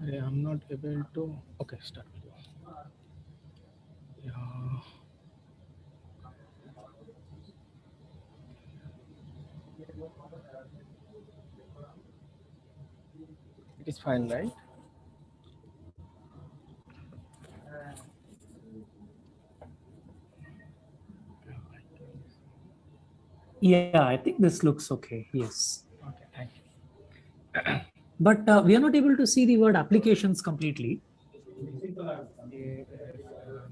I'm not able to. Okay, start. Yeah. It is fine, right? Yeah, I think this looks okay. Yes. Okay, thank you. But we are not able to see the word applications completely.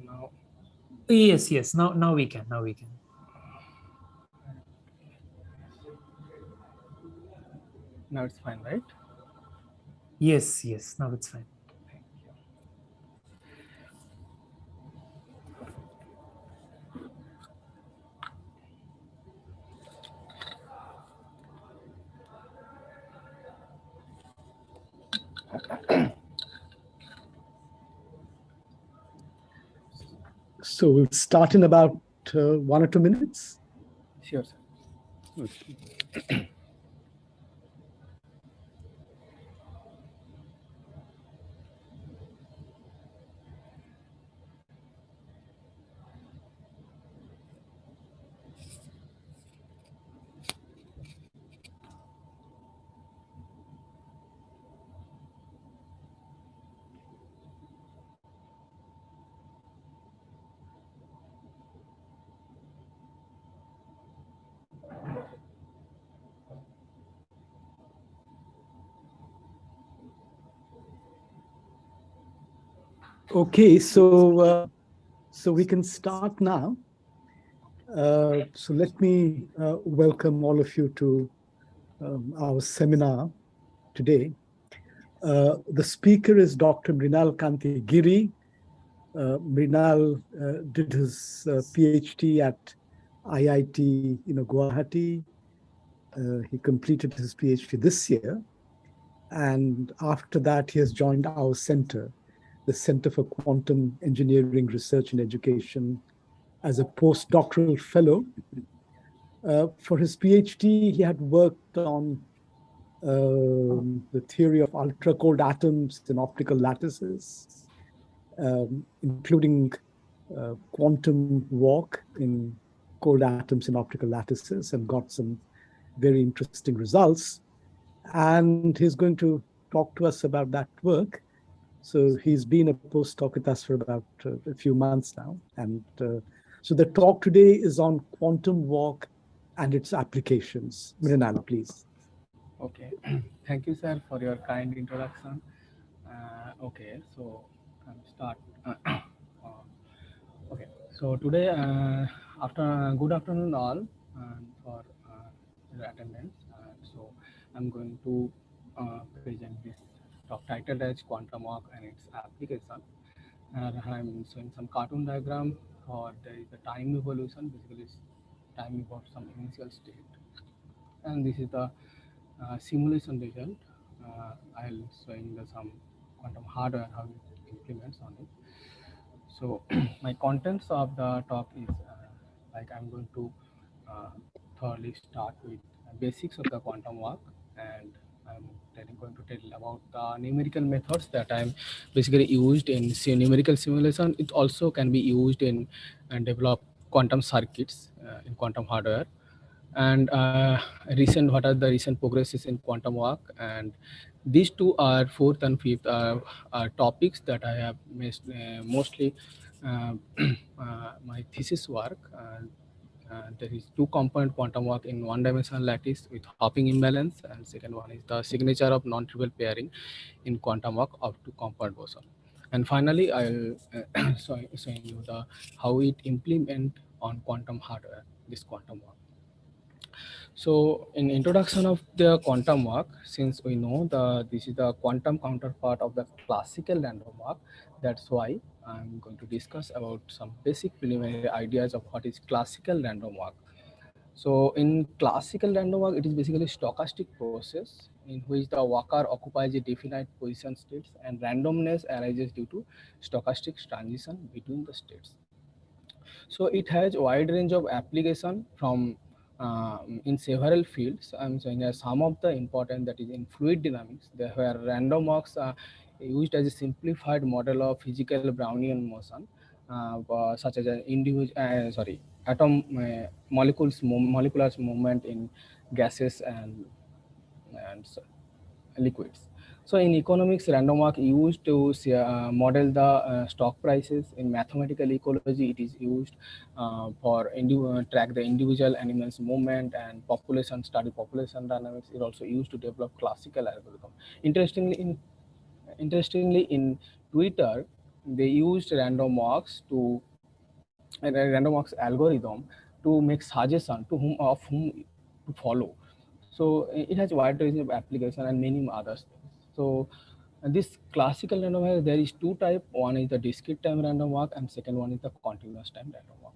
Now, Yes, yes. Now we can. Now we can. now it's fine, right? Yes, yes. Now it's fine. Thank you. So we'll start in about 1 or 2 minutes. Sure, sir. Okay. Okay, so we can start now. So let me welcome all of you to our seminar today. The speaker is Dr. Mrinal Kanti Giri. Mrinal did his PhD at IIT, Guwahati. He completed his PhD this year. And after that, he has joined our center, the Center for Quantum Engineering Research and Education, as a postdoctoral fellow. For his PhD, he had worked on the theory of ultra-cold atoms and optical lattices, including quantum walk in cold atoms and optical lattices, and got some very interesting results. And he's going to talk to us about that work. So he's been a postdoc with us for about a few months now. And so the talk today is on quantum walk and its applications. Mrinal, please. Okay. Thank you, sir, for your kind introduction. Okay, so I'll start. Okay, so today, good afternoon all for your attendance. So I'm going to present this talk titled as Quantum Walk and its application. And I'm showing some cartoon diagram for there is a time evolution, basically it's time about some initial state. And this is the simulation result. I'll showing the some quantum hardware, how it implements on it. So my contents of the talk is like I'm going to thoroughly start with basics of the quantum walk, and I'm going to tell about the numerical methods that I'm basically used in numerical simulation. It also can be used in and develop quantum circuits in quantum hardware. And what are the recent progresses in quantum walk, and these two are fourth and fifth are topics that I have mostly my thesis work. There is two component quantum walk in one dimensional lattice with hopping imbalance, and second one is the signature of non-trivial pairing in quantum walk of two component boson. And finally, I'll showing you the how it implement on quantum hardware this quantum walk. So in introduction of the quantum walk, since we know this is the quantum counterpart of the classical random walk, that's why I'm going to discuss about some basic preliminary ideas of what is classical random walk. So in classical random walk, it is basically a stochastic process in which the walker occupies a definite position states and randomness arises due to stochastic transition between the states. So it has a wide range of application from in several fields. I'm saying some of the important that is in fluid dynamics, where random walks are used as a simplified model of physical Brownian motion, such as an atom molecular movement in gases and liquids. So in economics, random walk used to model the stock prices. In mathematical ecology, it is used for track the individual animals' movement, and population study population dynamics. It also used to develop classical algorithm. Interestingly, in Twitter, they used random walks to random walks algorithm to make suggestion to whom to follow. So it has wide range of application and many others. So this classical random walk, there is two type. One is the discrete time random walk, and second one is the continuous time random walk.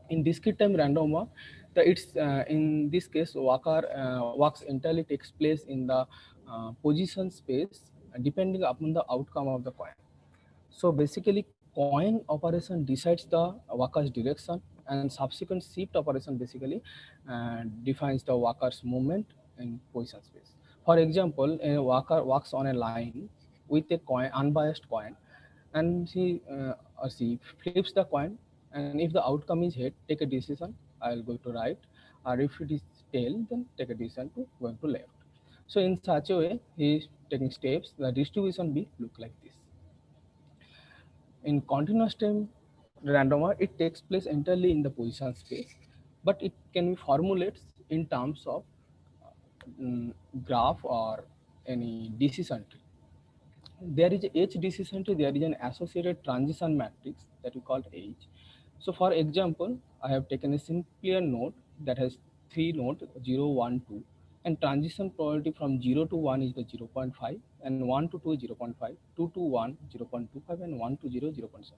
In discrete time random walk, in this case walks entirely takes place in the position space depending upon the outcome of the coin. So basically, coin operation decides the walker's direction, and subsequent shift operation basically defines the walker's movement in position space. For example, a walker walks on a line with a coin, unbiased coin, and he or she flips the coin, and if the outcome is head, take a decision, I'll go to right, or if it is tail, then take a decision to going to left. So in such a way, he is taking steps, the distribution will look like this. In continuous time random walk, it takes place entirely in the position space, but it can be formulated in terms of graph or any decision tree. There is H decision tree, there is an associated transition matrix that we call H. So for example, I have taken a simpler node that has three nodes 0, 1, 2, and transition probability from 0 to 1 is the 0.5, and 1 to 2 is 0.5, 2 to 1 0.25, and 1 to 0 0.75.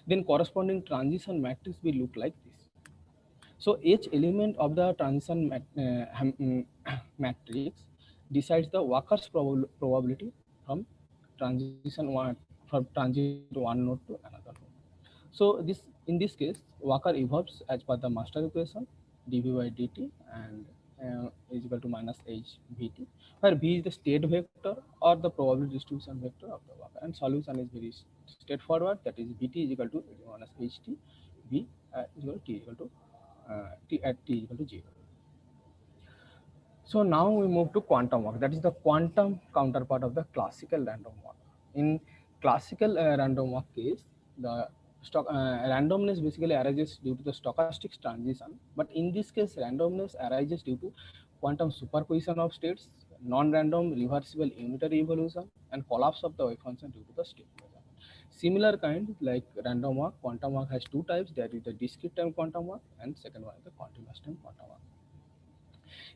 Then corresponding transition matrix will look like this. So each element of the transition matrix decides the walker's probability from transit one node to another node. So in this case, walker evolves as per the master equation dv by dt and is equal to minus h vt, where v is the state vector or the probability distribution vector of the walker, and solution is very straightforward. That is vt is equal to minus ht, v is equal to t equal to t at t equal to 0. So now we move to quantum walk. That is the quantum counterpart of the classical random walk. In classical random walk case, the randomness basically arises due to the stochastic transition. But in this case, randomness arises due to quantum superposition of states, non-random reversible unitary evolution, and collapse of the wave function due to the state measurement. Similar kind like random walk, quantum walk has two types. There is the discrete time quantum walk, and second one is the continuous time quantum walk.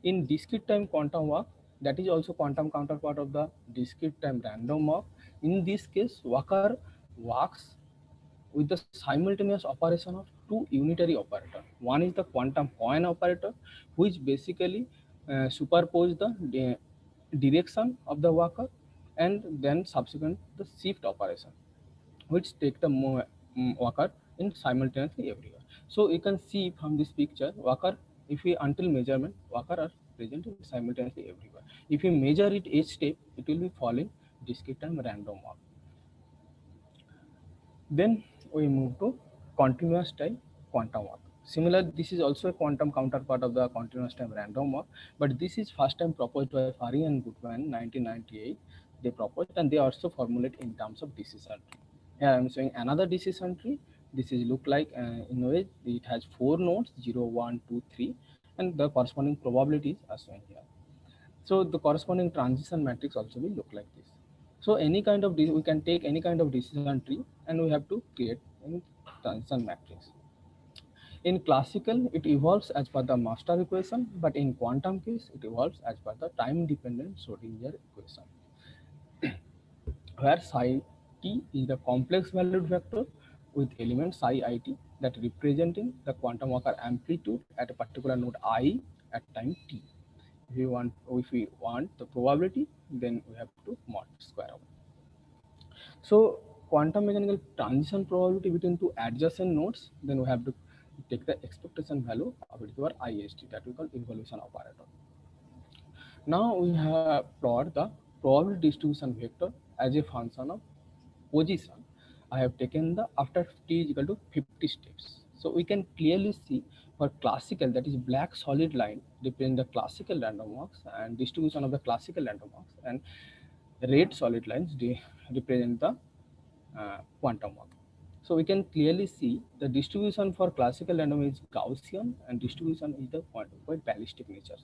In discrete time quantum walk, that is also quantum counterpart of the discrete time random walk. In this case, walker walks with the simultaneous operation of two unitary operators. One is the quantum coin operator, which basically superpose the direction of the walker, and then subsequent the shift operation, which take the walker in simultaneously everywhere. So you can see from this picture, walker, if we until measurement, walker are present simultaneously everywhere. If we measure it each step, it will be following discrete time random walk. Then we move to continuous time quantum walk. Similar, this is also a quantum counterpart of the continuous time random walk, but this is first time proposed by Fari and Goodman 1998. They proposed, and they also formulate in terms of decision tree. Here I am showing another decision tree. This is look like in a way it has four nodes 0, 1, 2, 3, and the corresponding probabilities are shown here. So the corresponding transition matrix also will look like this. So any kind of we can take any kind of decision tree, and we have to create a transition matrix. In classical, it evolves as per the master equation, but in quantum case, it evolves as per the time-dependent Schrodinger equation, where psi t is the complex valued vector with element psi it that representing the quantum walker amplitude at a particular node I at time t. If we want the probability, then we have to mod square out. So quantum mechanical transition probability between two adjacent nodes, then we have to take the expectation value of it to our IST, that we call evolution operator. Now we have plot the probability distribution vector as a function of position. I have taken the after t is equal to 50 steps. So we can clearly see for classical, that is black solid line represent the classical random walks and distribution of the classical random walks, and red solid lines represent the quantum walk. So we can clearly see the distribution for classical random is Gaussian and distribution is the quite ballistic nature.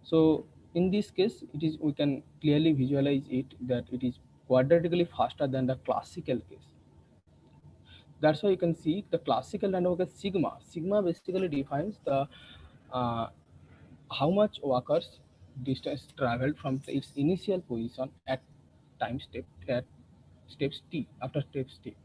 So in this case, it is, we can clearly visualize it that it is quadratically faster than the classical case. That's why you can see the classical random walk as sigma. Sigma basically defines the how much walkers distance traveled from its initial position at time step at steps t, after steps t.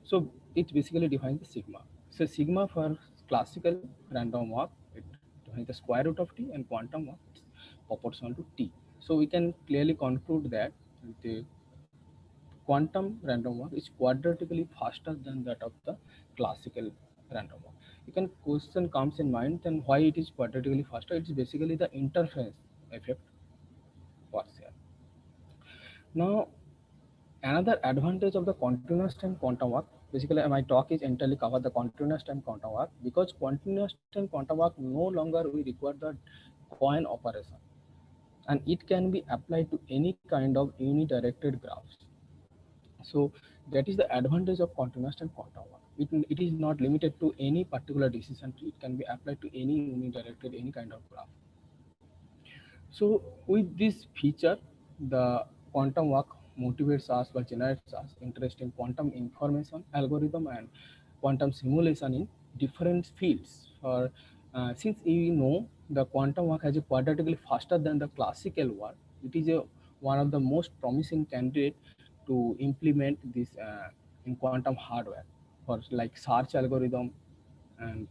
So it basically defines the sigma. So sigma for classical random walk, it defines the square root of t, and quantum walk it's proportional to t. So we can clearly conclude that the quantum random walk is quadratically faster than that of the classical random walk. You can question comes in mind, then why it is quadratically faster? It's basically the interference effect works here. Now another advantage of the continuous time quantum walk, basically my talk is entirely cover the continuous time quantum walk, because continuous time quantum walk no longer we require the coin operation, and it can be applied to any kind of unidirected graphs. So that is the advantage of continuous time quantum walk. It is not limited to any particular decision tree. It can be applied to any unidirected, any kind of graph. So with this feature, the quantum walk motivates us or generates us interest in quantum information algorithm and quantum simulation in different fields. For since we know the quantum walk has a quadratically faster than the classical walk, it is one of the most promising candidate to implement this in quantum hardware for like search algorithm and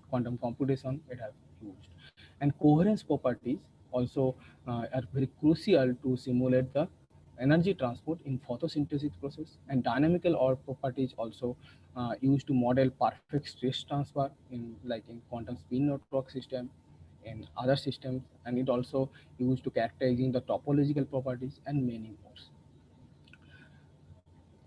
quantum computation it has used. And coherence properties also are very crucial to simulate the energy transport in photosynthesis process, and dynamical or properties also used to model perfect stress transfer in like in quantum spin network system in other systems, and it also used to characterizing the topological properties and many more.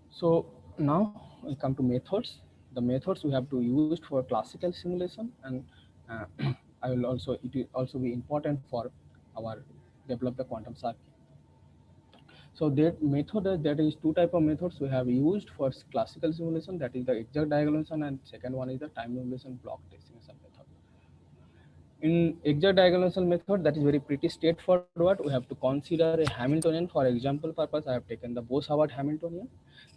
So now we come to methods. The methods we have to use for classical simulation, and uh, I will also it will also be important for our develop the quantum circuit. So that method that is two type of methods we have used for classical simulation, that is the exact diagonalization, and second one is the time evolution block estimation method. In exact diagonalization method, that is very pretty straightforward. We have to consider a Hamiltonian. For example purpose, I have taken the Bose-Howard Hamiltonian.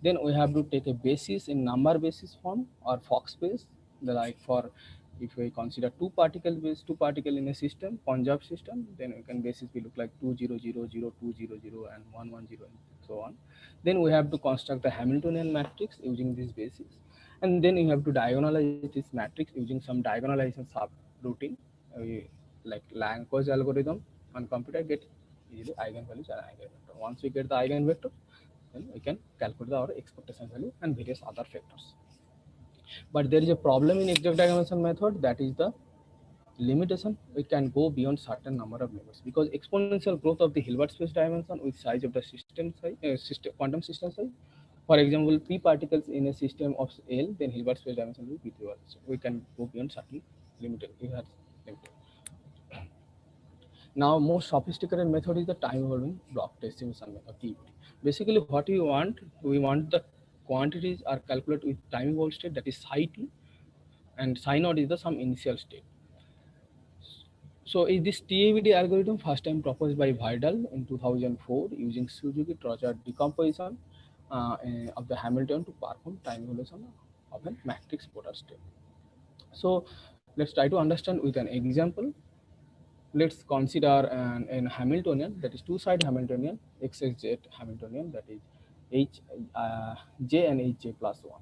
Then we have to take a basis in number basis form or Fock space. Like for if we consider two particle in a system, conjugate system, then we can basis will look like 2 0 0 0 2 0 0 and 1 1 0 and so on. Then we have to construct the Hamiltonian matrix using this basis, and then you have to diagonalize this matrix using some diagonalization subroutine like Lang's algorithm on computer get easily eigenvalues and eigenvector. Once we get the eigenvector, then we can calculate our expectation value and various other factors. But there is a problem in exact diagonalization method, that is the limitation. We can go beyond certain number of limits because exponential growth of the Hilbert space dimension with size of the system size, quantum system size. For example, p particles in a system of L, then Hilbert space dimension will be p. So we can go beyond certain limited. Now, most sophisticated method is the time evolving block estimation method, TEBT. Basically, what we want the quantities are calculated with time evolved state, that is psi t, and psi naught is the some initial state. So, is this TEBT algorithm first time proposed by Vidal in 2004 using Suzuki-Trocher decomposition of the Hamiltonian to perform time evolution of a matrix Porter state. So, let's try to understand with an example. Let's consider an Hamiltonian, that is two-side Hamiltonian, XXZ Hamiltonian, that is J and Hj plus 1.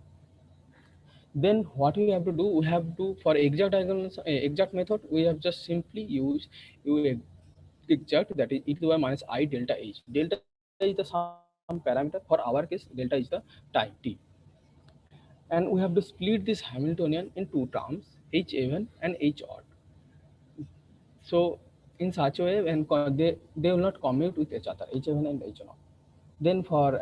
Then what we have to do, we have to, for exact method, we have just simply use exact, that is e to the power minus I delta H. Delta is the some parameter, for our case delta is the time t. And we have to split this Hamiltonian in two terms, H even and H odd. So in such a way, when they will not commute with each other, H even and H odd. Then for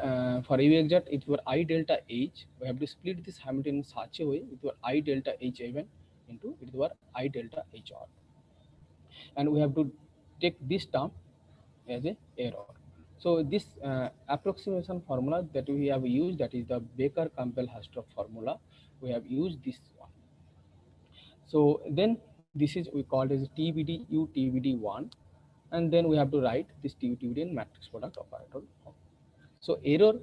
U exact, it were I delta H. We have to split this Hamilton in such a way it were I delta H even into it were I delta H odd, and we have to take this term as a error. So this approximation formula that we have used, that is the Baker-Campbell-Hastrop formula, we have used this one. So then this is we call it as TBD U TBD1, and then we have to write this TBD in matrix product operator. So error,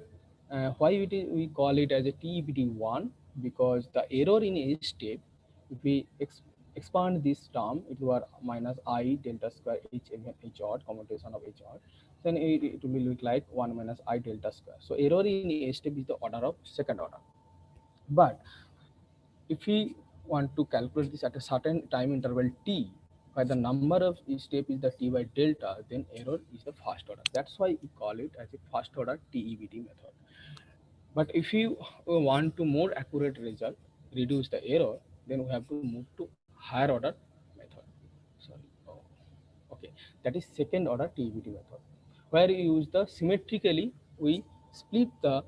why we call it as a TBD1, because the error in each step, if we expand this term, it were minus I delta square H even H odd commutation of H odd, then it will look like 1 minus I delta square. So error in each step is the order of second order. But if we want to calculate this at a certain time interval t, where the number of each step is the t by delta, then error is the first order. That's why we call it as a first order TEBD method. But if you want to more accurate result, reduce the error, then we have to move to higher order method. Sorry. Oh, okay. That is second order TEBD method, where you use the symmetrically, we split the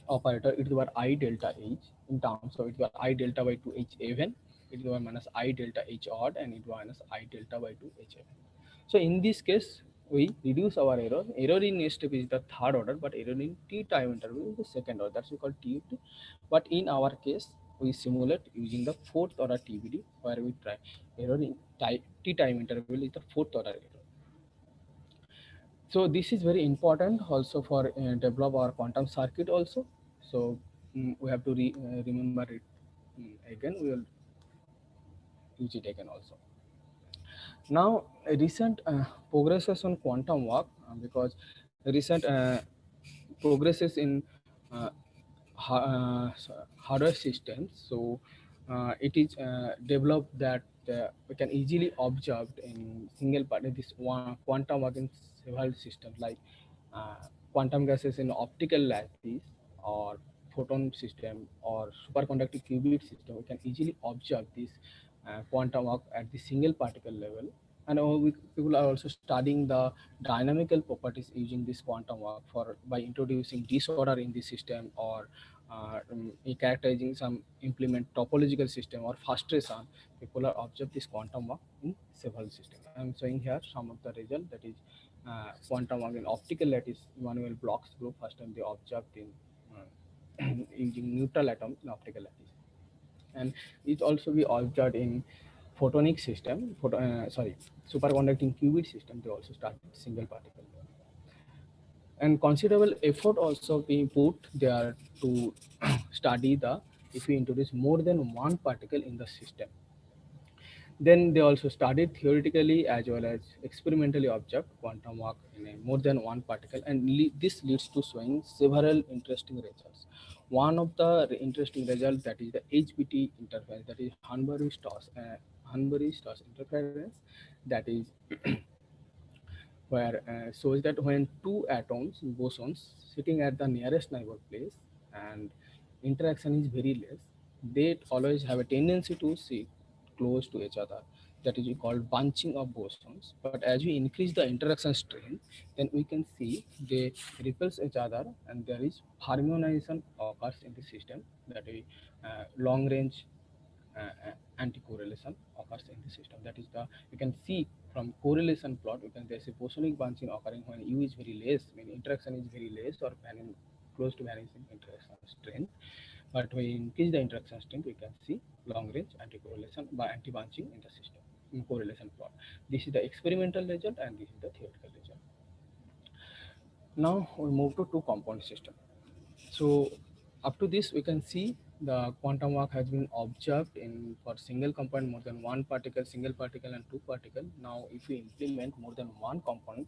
operator it were I delta H in terms of it were I delta by 2 H even, it were minus I delta H odd, and it was minus I delta by 2 H even. So in this case, we reduce our error. Error in A step is the third order, but error in T time interval is the second order. That's we call TUT. But in our case, we simulate using the fourth order TBD, where we try error in T time interval is the fourth order error. So this is very important also for develop our quantum circuit also. So we have to remember it again. We will use it again also. Now recent progresses on quantum walk, because recent progresses in uh, hardware systems. So it is developed that we can easily observe in single part this one quantum walk in several systems like uh, quantum gases in optical lattice or photon system or superconducting qubit system. We can easily observe this quantum walk at the single particle level, and people are also studying the dynamical properties using this quantum walk for by introducing disorder in the system, or characterizing some implement topological system or frustration. People are observed this quantum walk in several systems. I am showing here some of the result, that is quantum walk in optical lattice Emmanuel Bloch's group. First time they observed in using neutral atoms in optical lattice, and it also be observed in photonic system, superconducting qubit system. They also started single particle, and considerable effort also being put there to study the, if we introduce more than one particle in the system. Then they also studied theoretically as well as experimentally observed quantum walk in a more than one particle, and this leads to showing several interesting results. One of the interesting results, that is the HBT interference, that is Hanbury-Stoss interference, that is where shows that when two atoms, bosons, sitting at the nearest neighbor place and interaction is very less, they always have a tendency to sit close to each other. That is called bunching of bosons. But as we increase the interaction strength, then we can see they repels each other, and there is harmonization occurs in the system. That is long range anti-correlation occurs in the system. That is the, you can see from correlation plot, you can, there's a bosonic bunching occurring when U is very less, when interaction is very less or close to vanishing interaction strength. But when we increase the interaction strength, we can see long range anti-correlation by anti-bunching in the system in correlation plot. This is the experimental result, and this is the theoretical result. Now we move to two compound system. So up to this, we can see the quantum walk has been observed in for single component more than one particle, single particle, and two particle. Now, if we implement more than one component,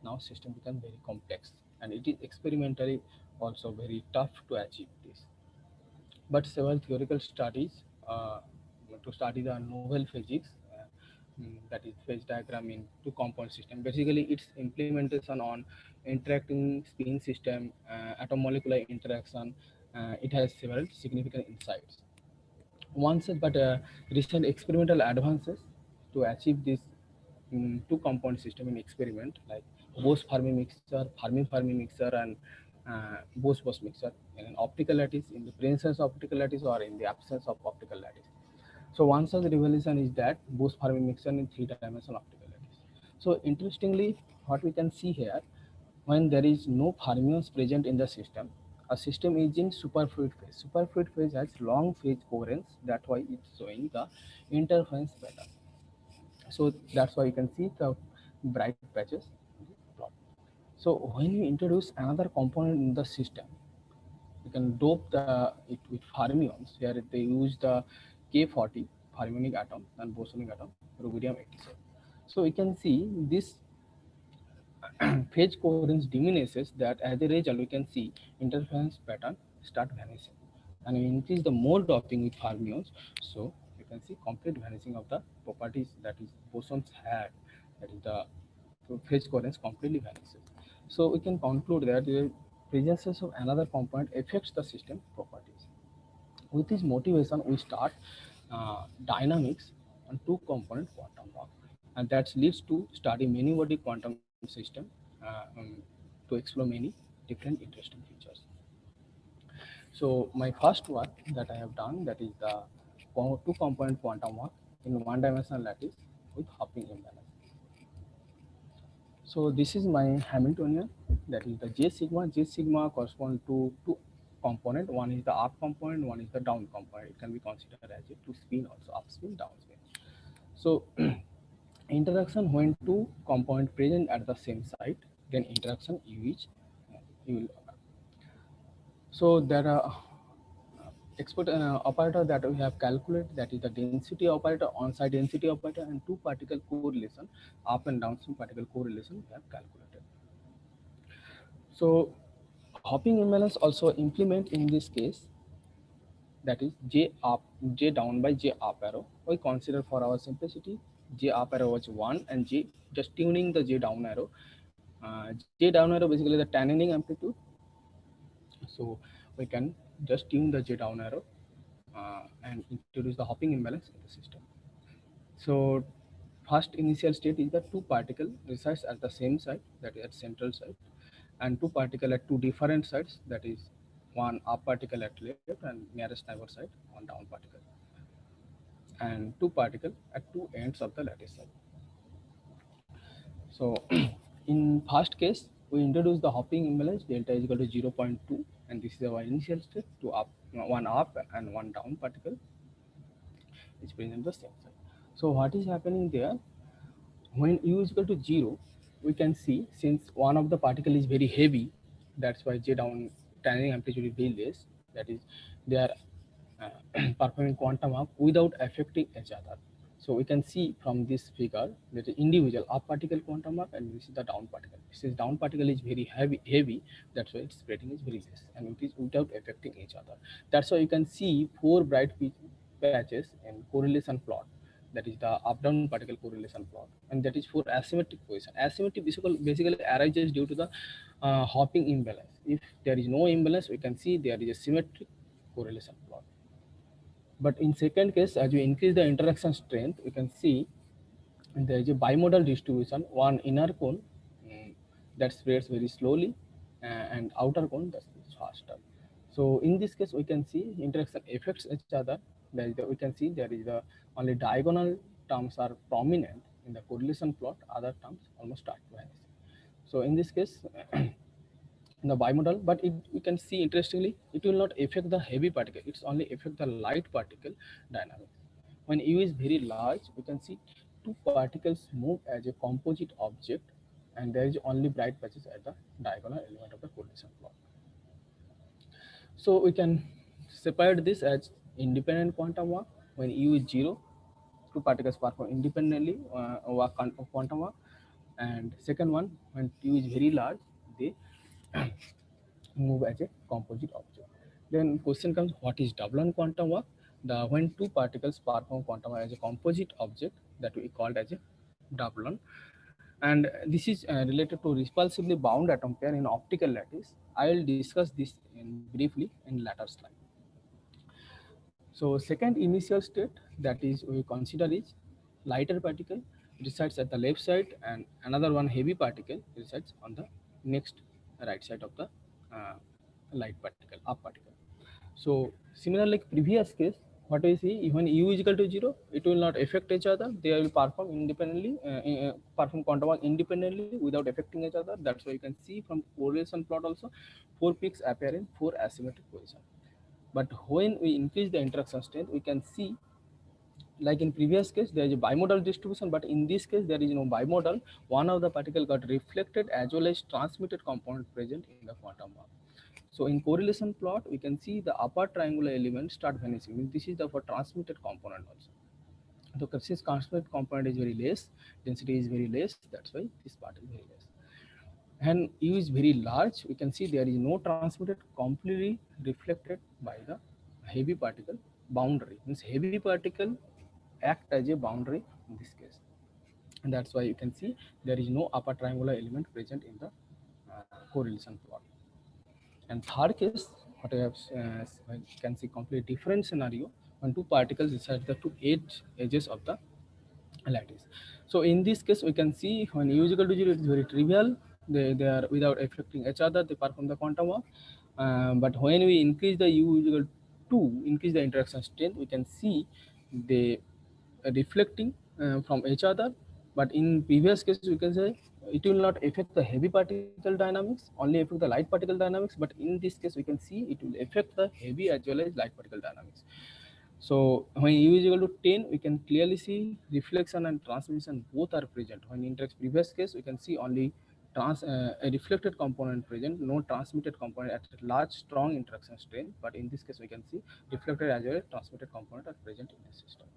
now system becomes very complex, and it is experimentally also very tough to achieve this. But several theoretical studies to study the novel physics, that is phase diagram in two compound system. Basically, its implementation on interacting spin system, atom molecular interaction. It has several significant insights. One such, but recent experimental advances to achieve this two compound system in experiment, like Bose-Fermi mixture, Fermi-Fermi mixture, and Bose-Bose mixture in optical lattice, in the presence of optical lattice or in the absence of optical lattice. So one such revelation is that Bose-Fermi mixture in three-dimensional optical lattice. So interestingly, what we can see here, when there is no fermions present in the system, a system is in superfluid phase. Superfluid phase has long phase coherence. That's why it's showing the interference pattern. So that's why you can see the bright patches in the plot. So when you introduce another component in the system, you can dope it with fermions. Here they use the K40 fermionic atom and bosonic atom, rubidium 87. So you can see this phase coherence diminishes, that as a result we can see interference pattern start vanishing, and we increase the more doping with fermions, so you can see complete vanishing of the properties that is bosons had, that is the phase coherence completely vanishes. So we can conclude that the presence of another component affects the system properties. With this motivation, we start dynamics on two component quantum walk, and that leads to study many body quantum system to explore many different interesting features. So my first work that I have done, that is the two component quantum walk in one dimensional lattice with hopping imbalance. So this is my Hamiltonian, that is the J sigma. J sigma correspond to two component. One is the up component, one is the down component. It can be considered as a two spin also, up spin, down spin. So interaction when two component present at the same site, then interaction U is you will occur. So there are expert operator that we have calculated, that is the density operator, on-site density operator, and two particle correlation, up and downstream particle correlation we have calculated. So hopping imbalance also implement in this case, that is J up, J down by J up arrow. We consider for our simplicity J up arrow was 1 and J just tuning the J down arrow. J down arrow basically the tanning amplitude. So we can just tune the J down arrow and introduce the hopping imbalance in the system. So first initial state is the two particle resides at the same site, that is at central site, and two particle at two different sites, that is one up particle at left and nearest neighbor site, one down particle, and two particle at two ends of the lattice site. So in first case, we introduce the hopping imbalance, delta is equal to 0.2, and this is our initial state, two up, one up and one down particle is present the same side. So what is happening there? When U is equal to 0, we can see since one of the particle is very heavy, that's why J down tanning amplitude is very less, that is they are performing quantum up without affecting each other. So we can see from this figure that the individual up particle quantum up, and this is the down particle. Since down particle is very heavy, that's why its spreading is very less, and it is without affecting each other. That's why you can see four bright patches in correlation plot, that is the up-down particle correlation plot, and that is for asymmetric position. Asymmetry basically arises due to the hopping imbalance. If there is no imbalance, we can see there is a symmetric correlation plot. But in second case, as we increase the interaction strength, we can see there is a bimodal distribution, one inner cone that spreads very slowly and outer cone that spreads faster. So in this case, we can see interaction affects each other. We can see there is the only diagonal terms are prominent in the correlation plot, other terms almost start to vanish. So in this case, the bimodal, but we can see interestingly, it will not affect the heavy particle, it's only affect the light particle dynamics. When U is very large, we can see two particles move as a composite object, and there is only bright patches at the diagonal element of the correlation plot. So we can separate this as independent quantum walk. When U is 0, two particles perform independently quantum walk, and second one, when U is very large, they move as a composite object. Then question comes, what is double quantum walk? When two particles perform quantum walk as a composite object, that we called as a double. And this is related to repulsively bound atom pair in optical lattice. I will discuss this briefly in later slide. So second initial state that is we consider is lighter particle resides at the left side and another one heavy particle resides on the next right side of the uh, light particle, up particle. So similar like previous case, what we see when u is equal to 0, it will not affect each other. They will perform independently, perform quantum walk independently without affecting each other. That's why you can see from correlation plot also, 4 peaks appear in 4 asymmetric position. But when we increase the interaction strength, we can see like in previous case there is a bimodal distribution, but in this case there is no bimodal. One of the particle got reflected as well as transmitted component present in the quantum walk. So in correlation plot we can see the upper triangular element start vanishing. Means this is the for transmitted component also. So since transmitted component is very less, density is very less, that's why this part is very less. And u is very large, we can see there is no transmitted completely reflected by the heavy particle boundary. Means heavy particle act as a boundary in this case, and that's why you can see there is no upper triangular element present in the correlation plot. And third case, what I have you can see complete different scenario when two particles reside the two edges of the lattice. So in this case, we can see when u is equal to 0, it is very trivial. They are without affecting each other, they perform the quantum walk. But when we increase the u is equal to increase the interaction strength, we can see they reflecting from each other. But in previous case, we can say it will not affect the heavy particle dynamics, only affect the light particle dynamics. But in this case, we can see it will affect the heavy as well as light particle dynamics. So when u is equal to 10, we can clearly see reflection and transmission both are present. When in previous case, we can see only a reflected component present, no transmitted component at a large strong interaction strength. But in this case, we can see reflected as well as transmitted component are present in the system.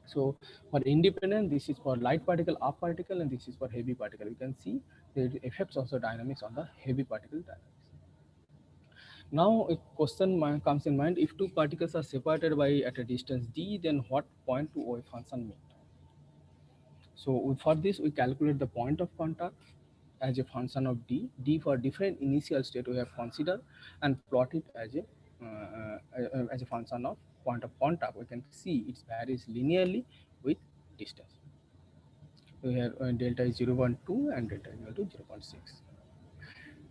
So for independent, this is for light particle, up particle, and this is for heavy particle. We can see the effects also dynamics on the heavy particle dynamics. Now a question comes in mind: if two particles are separated by at a distance d, then what point to wave function meet? So for this, we calculate the point of contact as a function of d. D for different initial state we have considered and plot it as a function of point of contact. We can see it varies linearly with distance. We have delta is 0.2 and delta is equal to 0.6.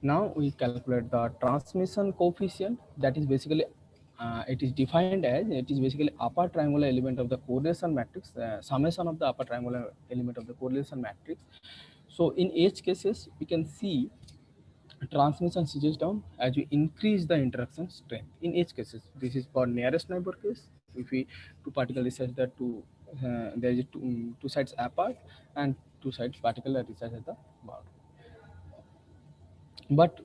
Now we calculate the transmission coefficient, that is basically it is defined as it is basically upper triangular element of the correlation matrix, summation of the upper triangular element of the correlation matrix. So in each cases we can see transmission switches down as we increase the interaction strength. In each cases, this is for nearest neighbor case. If we two particles reside that there is two sides apart and two sides particle reside at the boundary. But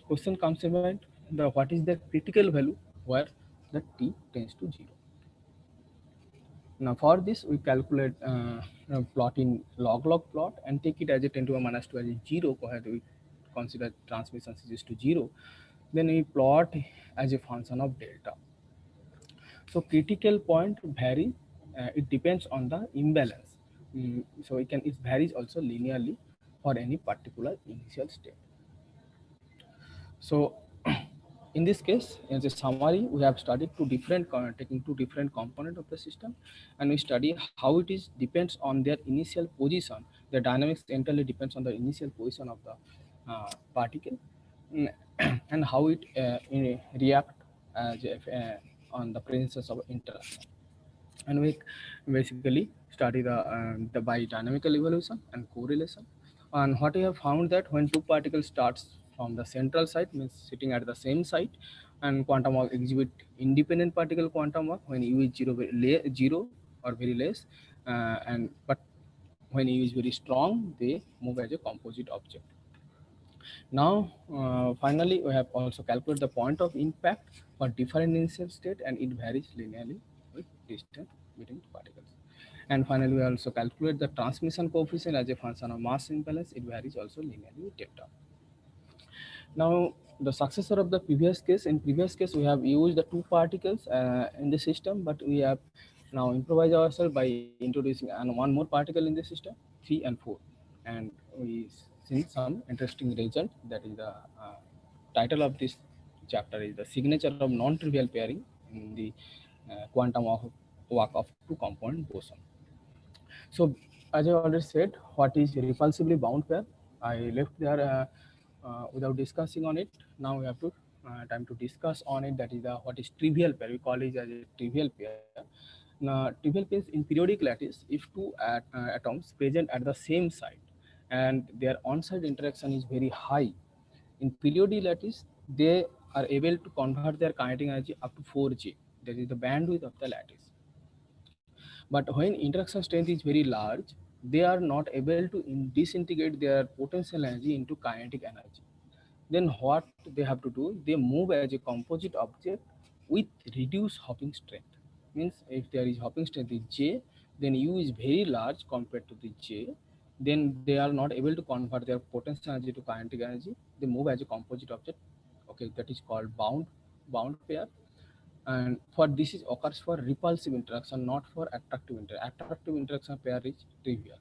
question comes in mind, the what is the critical value where the t tends to 0. Now for this we calculate plot in log plot and take it as a 10 to the minus 2 as a 0, where we consider transmission is to 0. Then we plot as a function of delta. So critical point vary, it depends on the imbalance. So it varies also linearly for any particular initial state. So in this case, as a summary, we have studied taking two different components of the system, and we study how it is depends on their initial position. The dynamics entirely depends on the initial position of the particle, and how it react on the presence of interaction. And we basically study the by dynamical evolution and correlation. And what we have found that when two particles starts from the central site, means sitting at the same site, and quantum walk exhibit independent particle quantum walk when u is 0 or very less, and but when u is very strong, they move as a composite object. Now, finally, we have also calculated the point of impact for different initial state, and it varies linearly with distance between particles. And finally, we also calculate the transmission coefficient as a function of mass imbalance. It varies also linearly with delta. Now, the successor of the previous case, in previous case, we have used the two particles in the system, but we have now improvised ourselves by introducing one more particle in the system, 3 and 4. And we see some interesting result. That is the title of this chapter is the signature of non-trivial pairing in the quantum of walk of two component boson. So as I already said, what is repulsively bound pair? I left there without discussing on it. Now we have to time to discuss on it. That is the what is trivial pair. We call it as a trivial pair. Now, trivial pairs in periodic lattice, if two atoms present at the same site and their on-site interaction is very high, in periodic lattice they are able to convert their kinetic energy up to 4J. That is the bandwidth of the lattice. But when interaction strength is very large, they are not able to disintegrate their potential energy into kinetic energy. Then what they have to do? They move as a composite object with reduced hopping strength. Means if there is hopping strength is J, then U is very large compared to the J. Then they are not able to convert their potential energy to kinetic energy. They move as a composite object. Okay, that is called bound pair. And for this is occurs for repulsive interaction, not for attractive interaction. Attractive interaction pair is trivial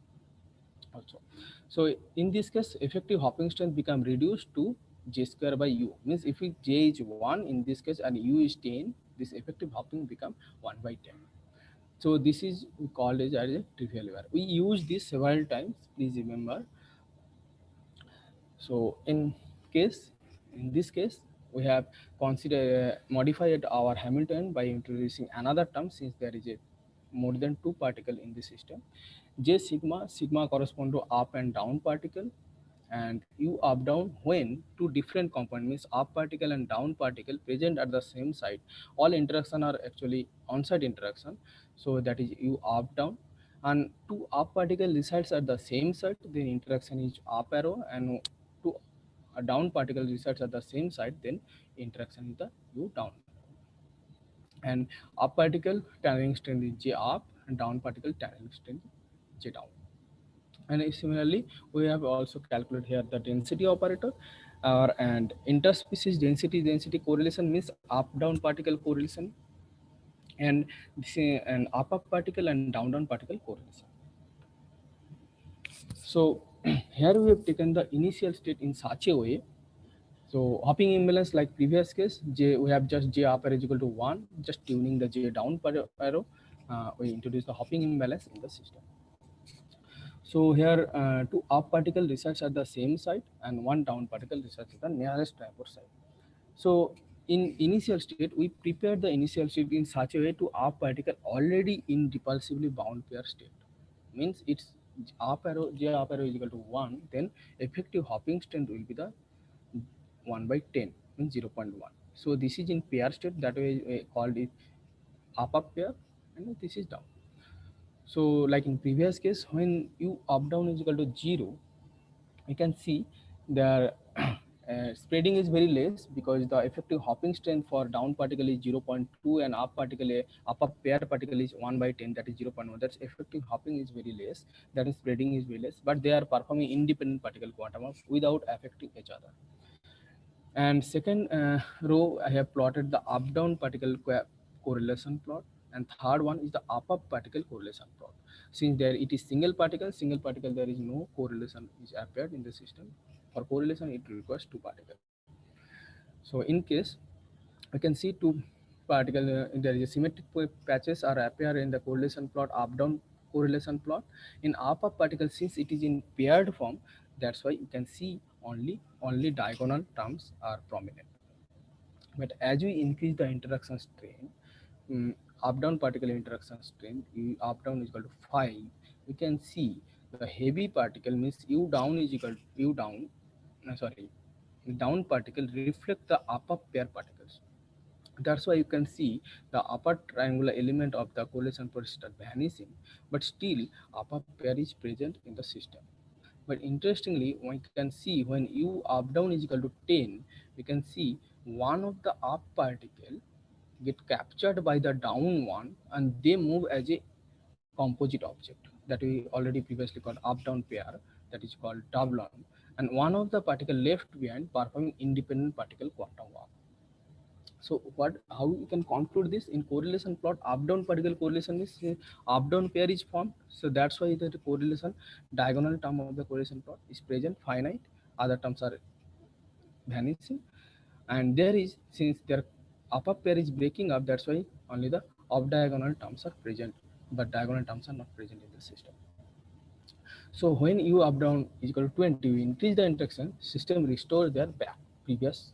also. So in this case, effective hopping strength become reduced to J square by U. Means if J is 1 in this case and U is 10, this effective hopping become 1 by 10. So this is called as a trivial pair. We use this several times, please remember. So in this case, we have modified our Hamilton by introducing another term, since there is a more than two particle in the system. J sigma correspond to up and down particle, and U up down when two different components, means up particle and down particle, present at the same site. All interaction are actually on-site interaction, so that is U up down. And two up particle resides at the same site, then interaction is up arrow, and two down particle resides at the same site, then interaction is the U down. And up particle tunneling strength is J up, and down particle tunneling strength is J down. And similarly, we have also calculated here the density operator, and interspecies density correlation means up down particle correlation, and this is an up particle and down particle correlation. So here we have taken the initial state in such a way. So hopping imbalance like previous case, we have just J up arrow is equal to 1, just tuning the J down arrow, we introduce the hopping imbalance in the system. So here two up particle resides at the same site and one down particle resides at the nearest neighbor site. So in initial state, we prepared the initial state in such a way to up particle already in repulsively bound pair state. Means it's J up arrow is equal to 1, then effective hopping strength will be the 1 by 10, means 0.1. So this is in pair state, that way called it up pair, and this is down. So like in previous case, when U up down is equal to 0, you can see the spreading is very less, because the effective hopping strength for down particle is 0.2 and up pair particle is 1 by 10, that is 0.1. That's effective hopping is very less, that is spreading is very less, but they are performing independent particle quantum of without affecting each other. And second row, I have plotted the up down particle correlation plot, and third one is the up particle correlation plot. Since there it is single particle, there is no correlation is appeared in the system. For correlation, it requires two particles. So in case, I can see two particle, there is a symmetric patches are appear in the correlation plot, up down correlation plot. In up particle, since it is in paired form, that's why you can see only diagonal terms are prominent. But as we increase the interaction strength, up down particle interaction strength, up down is equal to 5, we can see the heavy particle, means U down is equal to U down, down particle reflect the upper pair particles. That's why you can see the upper triangular element of the correlation process vanishing, but still upper pair is present in the system. But interestingly, we can see when U up down is equal to 10, we can see one of the up particle get captured by the down one, and they move as a composite object that we already previously called up down pair, that is called doublon, and one of the particle left behind performing independent particle quantum walk. So how we can conclude this in correlation plot? Up down particle correlation is up down pair is formed, so that's why the correlation diagonal term of the correlation plot is present finite, other terms are vanishing, and there is, since their upper pair is breaking up, that's why only the off diagonal terms are present, but diagonal terms are not present in the system. So when u up down is equal to 20, you increase the interaction, system restore their back previous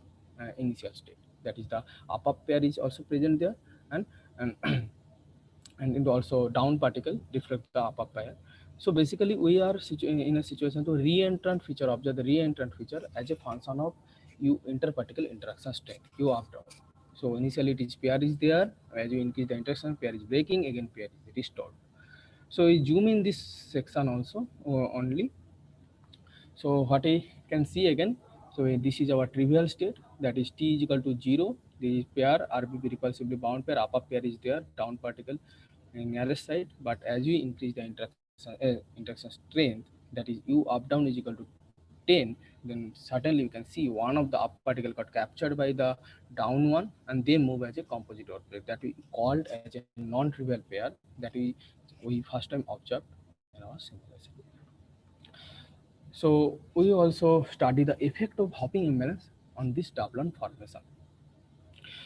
initial state. That is the up pair is also present there, and and it also down particle reflect the up pair. So basically we are in a situation to re-entrant feature, observe the re-entrant feature as a function of u interparticle interaction strength, u up down. So initially it is pair is there, as you increase the interaction, pair is breaking, again pair is restored. So we zoom in this section also only. So what I can see again, so this is our trivial state, that is t is equal to 0. The pair RBB repulsively bound pair, upper pair is there, down particle in nearest side. But as we increase the interaction strength, that is u up down is equal to 10, then suddenly you can see one of the up particle got captured by the down one, and they move as a composite or pair that we called as a non-trivial pair that we first time observed in our simulation. So we also study the effect of hopping imbalance on this doublet formation.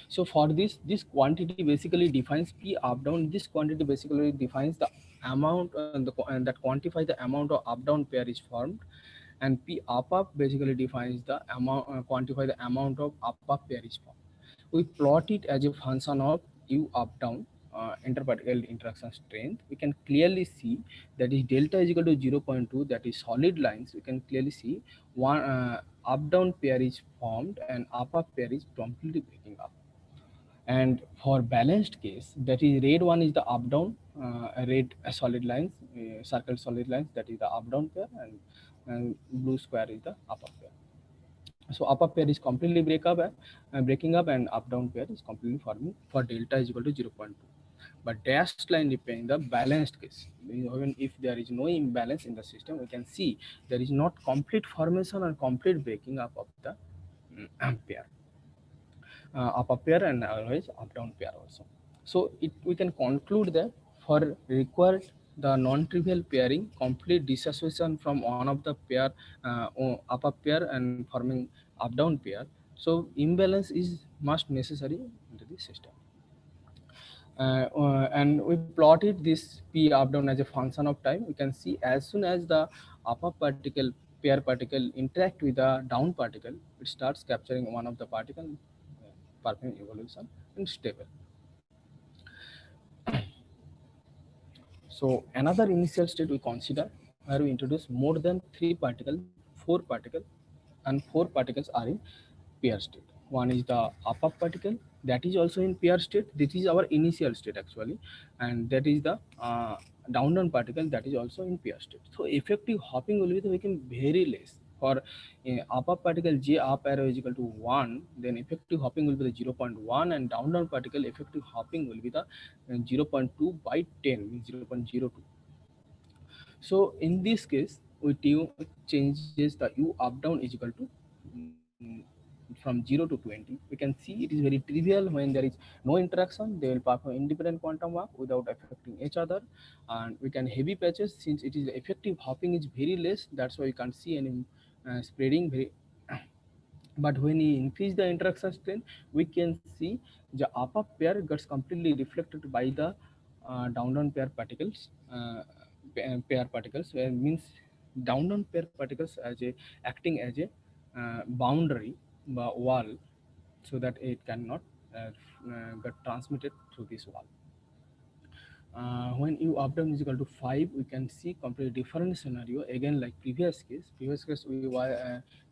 So for this quantity basically defines P up down. This quantity basically defines the amount and that quantify the amount of up down pair is formed, and P up basically defines the amount quantify the amount of up pair is formed. We plot it as a function of U up down interparticle interaction strength. We can clearly see that is delta is equal to 0.2, that is solid lines. We can clearly see one up down pair is formed and up pair is completely breaking up. And for balanced case, that is red one is the up down red solid lines, circle solid lines, that is the up down pair, and blue square is the upper pair. So upper pair is completely breaking up, and up down pair is completely forming for delta is equal to 0.2. But dashed line representing the balanced case. Even if there is no imbalance in the system, we can see there is not complete formation or complete breaking up of the pair, up pair and always up down pair also. So we can conclude that for required the non-trivial pairing, complete dissociation from one of the pair up pair and forming up down pair. So imbalance is must necessary into the system. And we plotted this P up down as a function of time. We can see as soon as the upper particle pair particle interact with the down particle, it starts capturing one of the particle, performing evolution and stable. So another initial state we consider where we introduce more than 3 particles, 4 particles, and 4 particles are in pair state. One is the up particle that is also in pair state. This is our initial state actually, and that is the down particle that is also in pair state. So effective hopping will be become very less. For up particle j up arrow is equal to 1, then effective hopping will be the 0.1, and down particle effective hopping will be the 0.2 by 10, means 0.02. So in this case, we changes the u up down is equal to from 0 to 20. We can see it is very trivial when there is no interaction. They will perform independent quantum walk without affecting each other, and we can heavy patches since it is effective hopping is very less. That's why you can't see any spreading very. But when you increase the interaction strength, we can see the upper pair gets completely reflected by the down pair particles, pair particles, means down pair particles as a acting as a boundary wall, so that it cannot get transmitted through this wall. When u up down is equal to 5, we can see completely different scenario again like previous case. Previous case we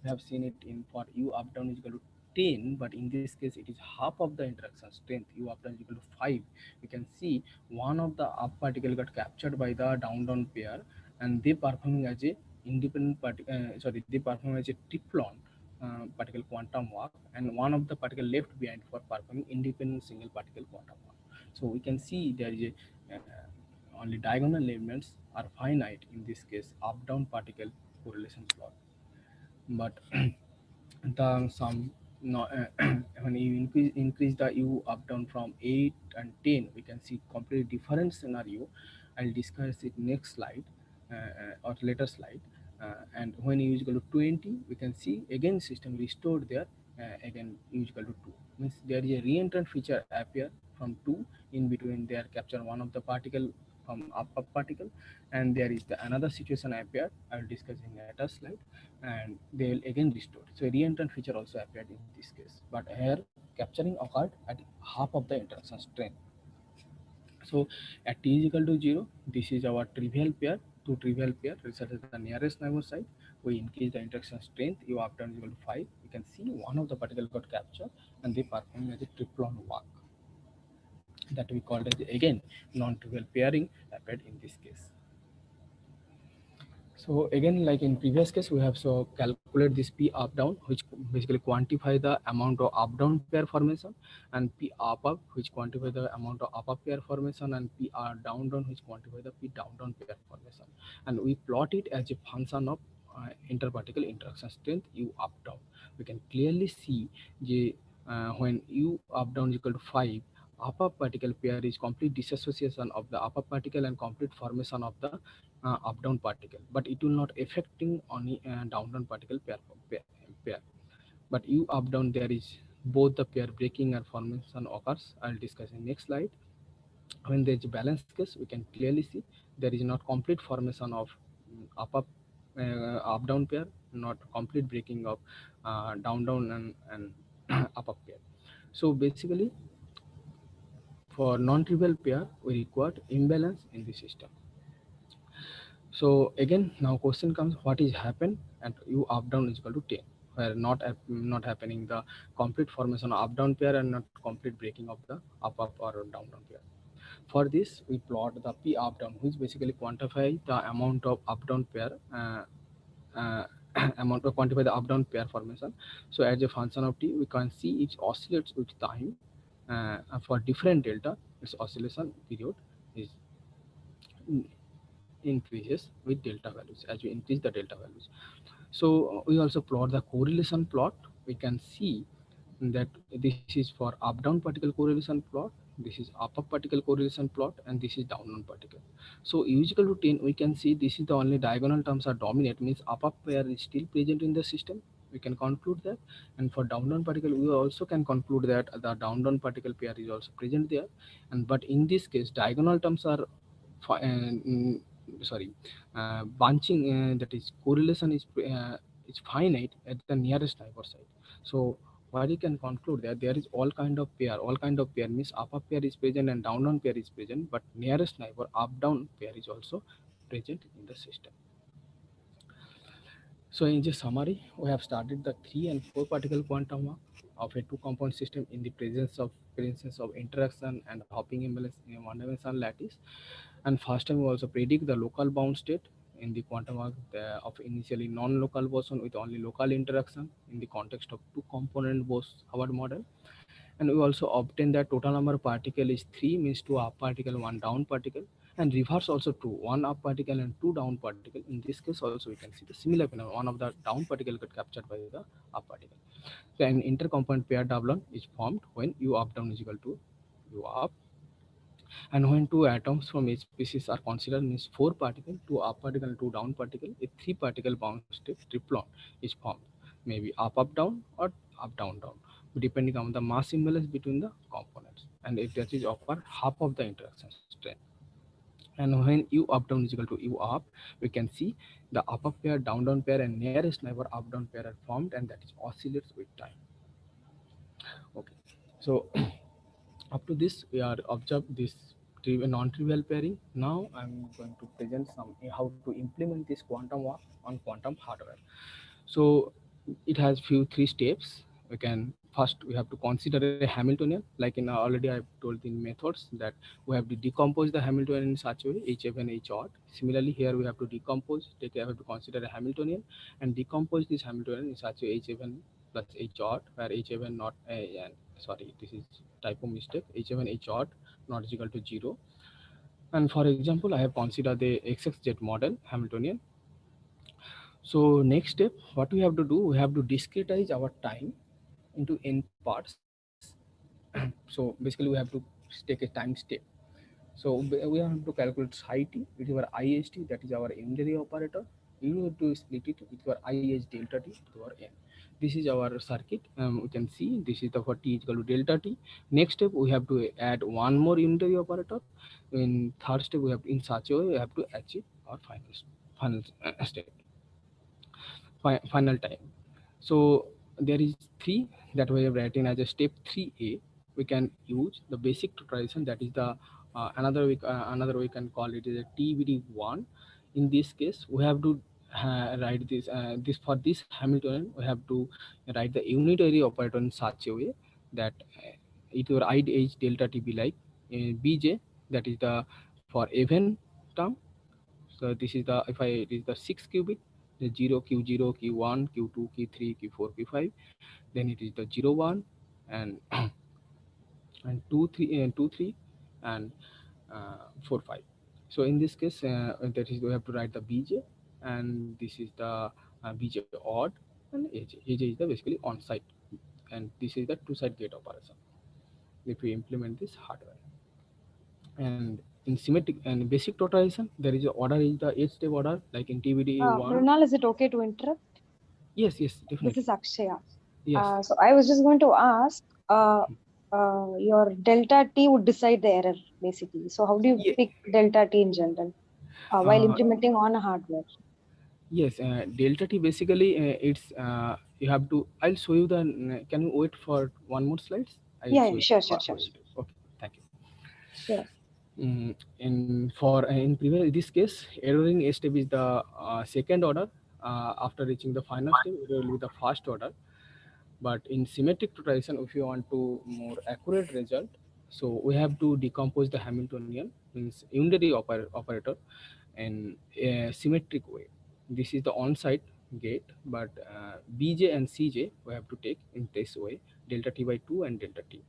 have seen it in for u up down is equal to 10, but in this case it is half of the interaction strength. U up down is equal to 5. We can see one of the up particle got captured by the down pair, and they performing as a independent they perform as a triplon particle quantum walk, and one of the particle left behind for performing independent single particle quantum walk. So we can see there is a only diagonal elements are finite in this case up down particle correlation plot. But the some no, when you increase the u up down from 8 and 10, we can see completely different scenario. I'll discuss it next slide or later slide. And when u is equal to 20, we can see again system restored their again u is equal to 2, means there is a reentrant feature appear from 2. In between they are capture one of the particle from up particle, and there is the another situation appeared. I will discuss in later slide, and they will again restore. So reentrant feature also appeared in this case, but here capturing occurred at half of the interaction strength. So at t is equal to 0, this is our trivial pair. Two trivial pair result at the nearest neighbor side. We increase the interaction strength. U up down is equal to 5. You can see one of the particle got captured and they perform as a triplon walk. That we called as again non-trivial pairing appeared in this case. So again, like in previous case, we have so calculate this P up down, which basically quantify the amount of up down pair formation, and P up up, which quantify the amount of up up pair formation, and P down down, which quantify the P down down pair formation. And we plot it as a function of interparticle interaction strength U up down. We can clearly see the when U up down is equal to 5, upper particle pair is complete dissociation of the upper particle and complete formation of the up down particle, but it will not affecting only down down particle pair. But u up down there is both the pair breaking and formation occurs. I'll discuss in next slide. When there is a balance case, we can clearly see there is not complete formation of up down pair, not complete breaking of down down and up up pair. So basically for non-trivial pair we require imbalance in the system. So again, now question comes: what is happen at u up down is equal to 10, where not happening the complete formation of up down pair and not complete breaking of the up up or down down pair. For this, we plot the p up down, which basically quantify the amount of up down pair. Uh, amount of quantify the up down pair formation. So as a function of t, we can see it oscillates with time. For different delta, its oscillation period is increases with delta values as we increase the delta values. So we also plot the correlation plot. We can see that this is for up down particle correlation plot, this is up up particle correlation plot, and this is down down particle. So u is equal to 10, we can see this is the only diagonal terms are dominant, means up up pair is still present in the system. We can conclude that. And for down down particle, we also can conclude that the down down particle pair is also present there. And but in this case, diagonal terms are sorry, bunching, that is correlation is finite at the nearest neighbor side. So what you can conclude that there is all kind of pair means up up pair is present and down down pair is present, but nearest neighbor up down pair is also present in the system. So in this summary, we have started the 3 and 4 particle quantum of a two component system in the presence of interaction and hopping imbalance in a one dimensional lattice. And first time we also predict the local bound state in the quantum of initially non-local boson with only local interaction in the context of two component Bose-Hubbard model. And we also obtain that total number of particle is 3, means 2 up particle, 1 down particle, and reverse also true, 1 up particle and 2 down particle. In this case also we can see the similar phenomenon, one of the down particle got captured by the up particle. So an intercomponent pair doublet is formed when u up down is equal to u up, and when two atoms from each species are considered, means 4 particle, 2 up particle and 2 down particle, a 3 particle bound state triplon is formed, maybe up up down or up down down, depending on the mass imbalance between the components, and if that is offer half of the interaction strength. And when u up down is equal to u up, we can see the up up pair, down down pair, and nearest neighbor up down pair are formed, and that is oscillates with time. Okay, so up to this we are observed this non-trivial pairing. Now I'm going to present some how to implement this quantum walk on quantum hardware. So it has few 3 steps. We can first we have to consider a Hamiltonian, like in already I've told in methods that we have to decompose the Hamiltonian in such a way h even h odd. Similarly here we have to decompose, we have to consider a Hamiltonian and decompose this Hamiltonian in such a h even plus h odd, where h even not and sorry, this is typo mistake, h even h odd not is equal to 0. And for example, I have considered the XXZ model Hamiltonian. So next step, what we have to do, we have to discretize our time into n parts. So basically we have to take a time step. So we have to calculate psi t, which is our ist, that is our Emleri operator. you need to split it with your I as delta t to our n. This is our circuit. We can see this is the for t is equal to delta t. Next step we have to add one more unitary operator. In third step we have to, in such a way we have to achieve our final step, final time. So there is three that we have written as a step 3a. We can use the basic totalization, that is the another we can call it as a TBD1. In this case we have to write this for this Hamiltonian we have to write the unitary operator in such a way that it will id h delta t be like bj, that is the for even term. So this is the, if I, it is the 6 qubit, the 0 q0 q1 q2 q3 q4 q5, then it is the 0 1 and and 2 3 and 2 3 and 4 5. So in this case that is we have to write the bj, and this is the bj odd, and aj is the basically on site, and this is the two side gate operation if we implement this hardware. And in symmetric and basic totalization, there is a order, is the 8-step order like in TBD1. Mrinal, is it okay to interrupt? Yes, This definitely. is Akshaya. Yes. So I was just going to ask, your delta t would decide the error basically. So how do you pick delta t in general while implementing on a hardware? Yes, delta t basically it's you have to. I'll show you the. Can you wait for one more slides? I'll Yeah, show you sure. Okay, thank you. Sure. In previous this case, error in A step is the second order. After reaching the final step, it will be the first order. But in symmetric totalization, if you want to more accurate result, so we have to decompose the Hamiltonian, means unitary operator, in a symmetric way. This is the on-site gate, but bj and cj we have to take in this way, delta t by 2 and delta t.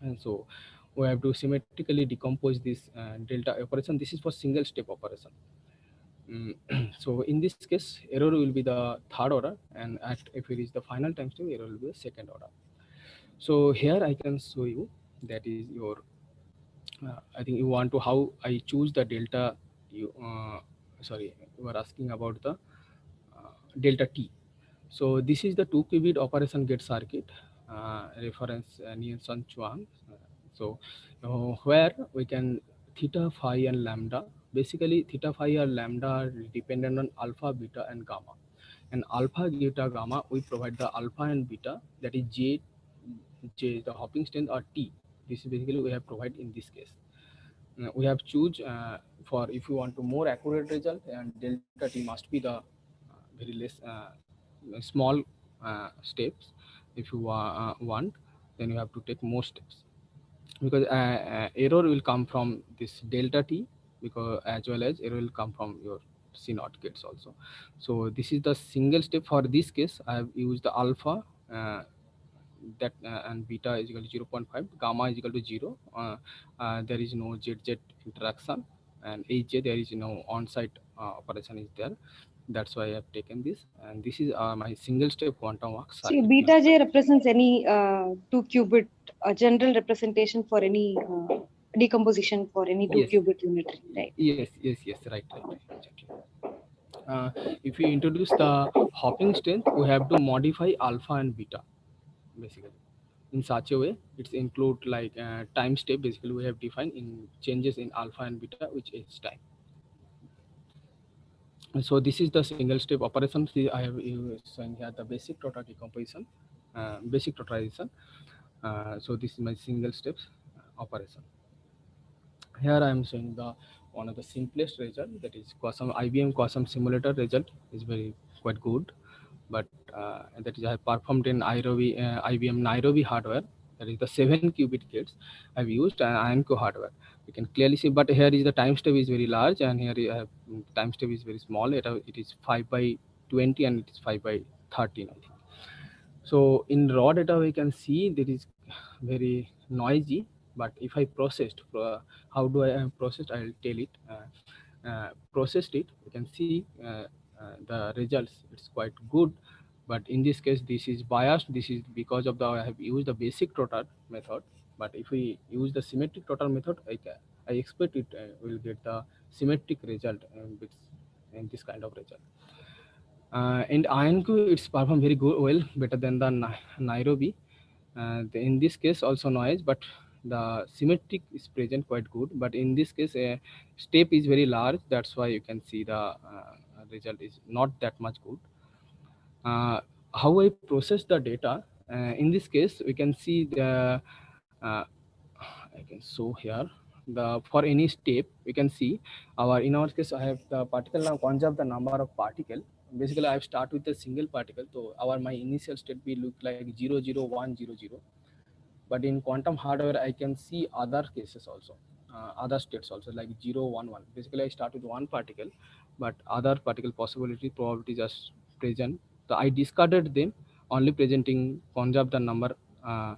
And so we have to symmetrically decompose this delta operation. This is for single step operation. So in this case error will be the third order, and if it is the final time step, error will be the second order. So here I can show you, that is your I think you want to how I choose the delta. Sorry, you are asking about the delta t. So this is the 2-qubit operation gate circuit, reference Nielsen Chuang. So where we can theta, phi, and lambda. Basically, theta, phi, or lambda are dependent on alpha, beta, and gamma. And alpha, beta, gamma, we provide the alpha and beta, that is J, the hopping strength, or T. This is basically we have provided in this case. We have choose for if you want to more accurate result, and delta T must be the very less small steps. If you want, then you have to take more steps, because error will come from this delta t, because as well as error will come from your c naught gates also. So this is the single step. For this case I have used the alpha, that and beta is equal to 0.5, gamma is equal to 0. There is no z interaction, and hj there is no on-site operation is there. That's why I have taken this, and this is my single step quantum walk So circuit. beta j represents any 2-qubit general representation for any decomposition for any 2-qubit unitary, right? Yes, right, exactly. If we introduce the hopping strength, we have to modify alpha and beta, basically. In such a way, it's include like time step. Basically, we have defined in changes in alpha and beta, which is time. And so this is the single step operation. See, I have showing here the basic total decomposition, basic totalization. So this is my single steps operation. Here I am showing the one of the simplest result, that is Quasum IBM Quasum simulator result is very quite good, but that is I have performed in IBM Nairobi hardware, that is the 7 qubit gates I have used, and IonQ hardware. You can clearly see, but here is the time step is very large, and here I have time step is very small. It is 5 by 20 and it is 5 by 13, I think. So in raw data we can see there is very noisy, but if I processed, how do I processed, I'll tell it. Processed it, you can see the results, it's quite good. But in this case this is biased. This is because of the I have used the basic total method, but if we use the symmetric total method, I expect it will get the symmetric result in this kind of result. In IonQ, it's performed very good, well, better than the Nairobi. In this case, also noise, but the symmetric is present quite good. But in this case, a step is very large. That's why you can see the result is not that much good. How I process the data, in this case, we can see the, I can show here, the for any step, we can see in our case, I have the particle now conserve the number of particle. Basically, I have start with a single particle. So my initial state will look like 0, 0, 1, 0, 0. But in quantum hardware, I can see other cases also, other states also, like 0, 1, 1. Basically, I start with one particle, but other particle probabilities are present. So I discarded them, only presenting conserve the number uh,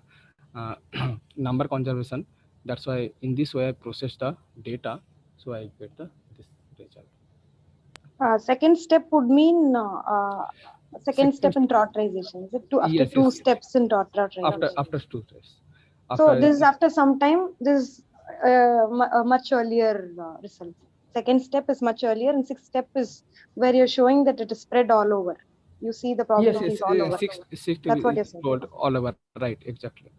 number conservation. That's why in this way I process the data, so I get this result. Second step would mean second step in Step. trotterization. Is it after Yes, two yes. steps in trotterization? After 2 steps. So this is after some time. This is a much earlier result. Second step is much earlier, and sixth step is where you're showing that it is spread all over. You see the probabilities all over. Sixth That's what you're saying. all over, right? Exactly.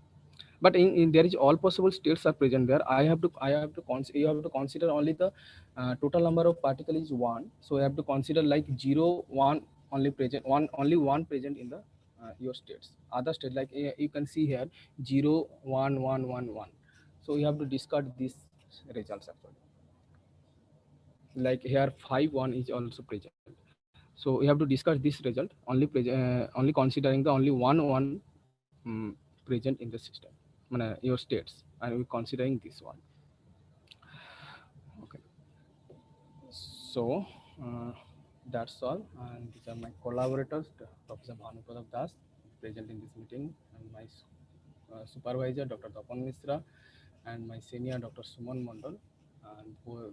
But in there is all possible states are present there. You have to consider only the total number of particle is 1. So you have to consider like 0, 1 only present, only one present in the your states. Other state like you can see here 0, 1, 1, 1, 1. So you have to discard these results actually. Like here 5, 1 is also present. So you have to discard this result, only considering the only one present in the system, your states, and we're considering this one. Okay. So that's all, and these are my collaborators, Professor Bhanupada Das, present in this meeting, and my supervisor, Dr. Tapan Misra, and my senior, Dr. Suman Mondal, and who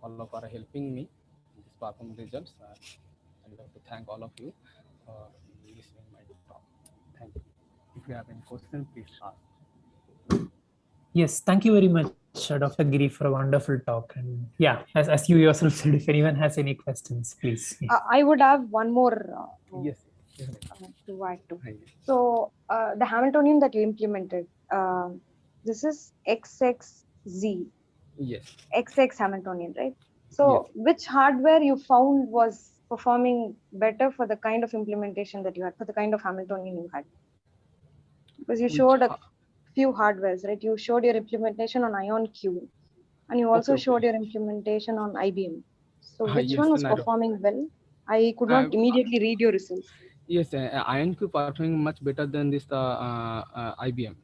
all of are helping me in this perform results. I would like to thank all of you for listening my talk. Thank you. If you have any questions, please ask. Yes, thank you very much, Dr. Giri, for a wonderful talk. And yeah, as you yourself said, if anyone has any questions, please. I would have one more. Yes. To add to. So the Hamiltonian that you implemented, this is XXZ. Yes. XX Hamiltonian, right? So which hardware you found was performing better for the kind of implementation that you had, for the kind of Hamiltonian you had? Because you showed a few hardwares, right? You showed your implementation on IonQ, and you also showed your implementation on IBM. So which one was performing well? I could not immediately read your results. Yes, IonQ performing much better than this IBM.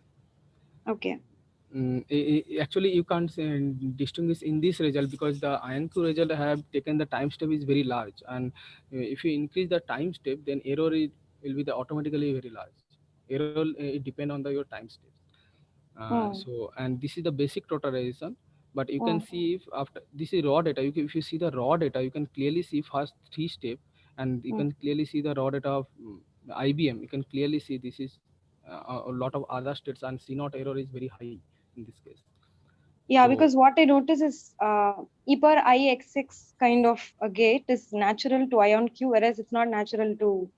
Okay. Actually, you can't distinguish in this result because the IonQ result have taken the time step is very large, and if you increase the time step, then error will be automatically very large. Error it depend on your time step. So, and this is the basic totalization, but you can see if after this is raw data, if you see the raw data, you can clearly see first 3 step, and you can clearly see the raw data of IBM. You can clearly see this is a lot of other states, and C0 error is very high in this case. Yeah, so, because what I notice is E per IXX kind of a gate is natural to IonQ, whereas it's not natural to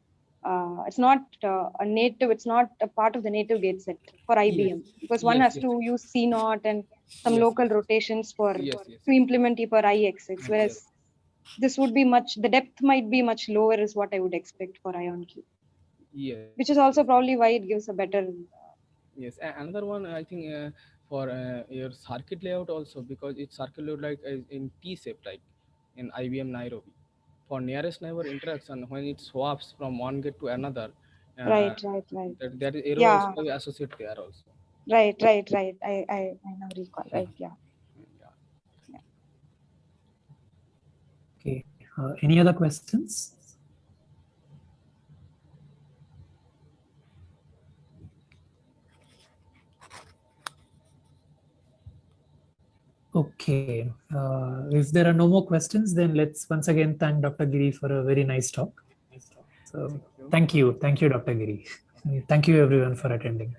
it's not a native, it's not a part of the native gate set for IBM, because one has to use C0 and some local rotations for to implement E per IXX, whereas this would be the depth might be much lower is what I would expect for IonQ. Yes. Which is also probably why it gives a better. Yes, another one I think for your circuit layout also, because it's circuit layout like in T shape, like in IBM Nairobi. For nearest neighbor interaction, when it swaps from one gate to another, right. That is error also associated there also. Right. I now recall. Right. Yeah. Okay. Any other questions? Okay. If there are no more questions, then let's once again thank Dr. Giri for a very nice talk. So thank you, Dr. Giri. Thank you everyone for attending.